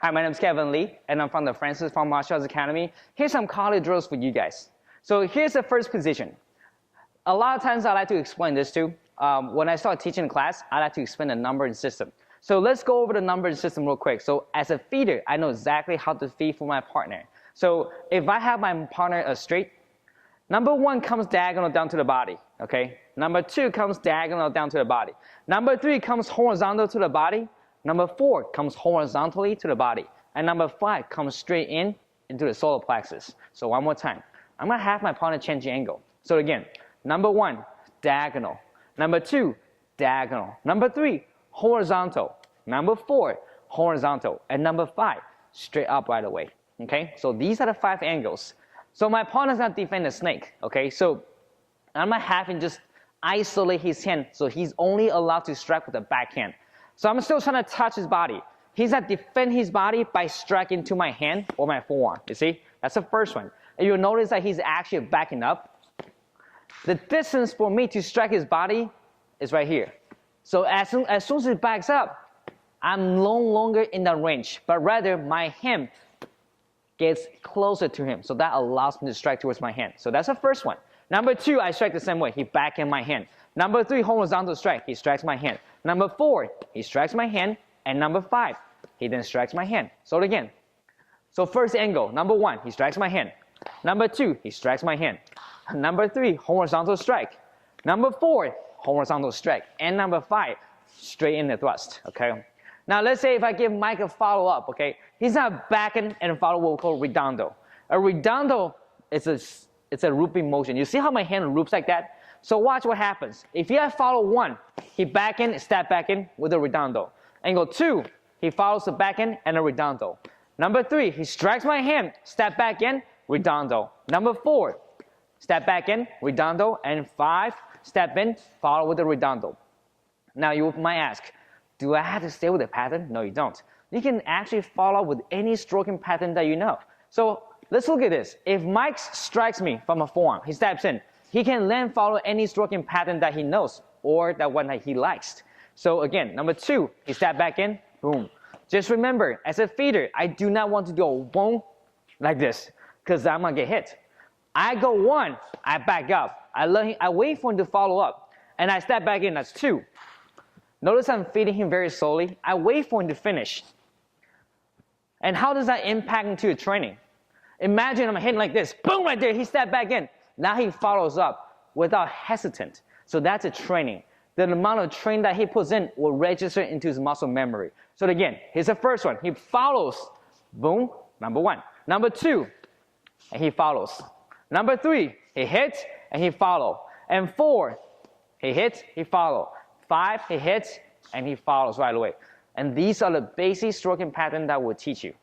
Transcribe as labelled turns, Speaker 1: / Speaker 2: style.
Speaker 1: Hi, my name is Kevin Lee, and I'm from the Francis Fong Martial Arts Academy. Here's some college drills for you guys. So here's the first position. A lot of times I like to explain this too. When I start teaching in class, I like to explain the numbering system. So let's go over the numbering system real quick. So as a feeder, I know exactly how to feed for my partner. So if I have my partner straight, number 1 comes diagonal down to the body, okay? Number 2 comes diagonal down to the body. Number 3 comes horizontal to the body. Number 4 comes horizontally to the body. And number 5 comes straight into the solar plexus. So one more time. I'm gonna have my partner change the angle. So again, number 1, diagonal. Number 2, diagonal. Number 3, horizontal. Number 4, horizontal. And number 5, straight up right away. Okay, so these are the 5 angles. So my partner's not defend the snake. Okay, so I'm not having just isolate his hand, so he's only allowed to strike with the backhand. So I'm still trying to touch his body. He's not defend his body by striking to my hand or my forearm. You see, that's the first one. And you'll notice that he's actually backing up. The distance for me to strike his body is right here. So as soon as he backs up, I'm no longer in that range, but rather my hand gets closer to him. So that allows me to strike towards my hand. So that's the first one. Number 2, I strike the same way. He backhand my hand. Number 3, horizontal strike. He strikes my hand. Number 4, he strikes my hand. And number 5, he then strikes my hand. So again. So first angle, number 1, he strikes my hand. Number 2, he strikes my hand. Number 3, horizontal strike. Number 4, horizontal strike. And number 5, straight in the thrust. Okay. Now let's say if I give Mike a follow-up, okay? He's not backing and follow what we call redondo. A redondo is a looping motion. You see how my hand loops like that? So watch what happens. If you have follow 1, he back in, step back in with a redondo. Angle 2, he follows the back in and a redondo. Number 3, he strikes my hand, step back in, redondo. Number 4, step back in, redondo. And 5, step in, follow with a redondo. Now you might ask, do I have to stay with the pattern? No, you don't. You can actually follow with any stroking pattern that you know. So let's look at this. If Mike strikes me from a forearm, he steps in, he can then follow any stroking pattern that he knows or that one that he likes. So again, number 2, he step back in, boom. Just remember, as a feeder, I do not want to go boom like this because I'm gonna get hit. I go 1, I back up. I wait for him to follow up, and I step back in, that's 2. Notice I'm feeding him very slowly. I wait for him to finish. And how does that impact into your training? Imagine I'm hitting like this, boom, right there, he stepped back in. Now he follows up without hesitant. So that's a training. The amount of training that he puts in will register into his muscle memory. So again, here's the first one. He follows, boom, number 1. Number 2, and he follows. Number 3, he hits and he follows. And 4, he hits, he follows. 5, he hits and he follows right away. And these are the basic stroking patterns that will teach you.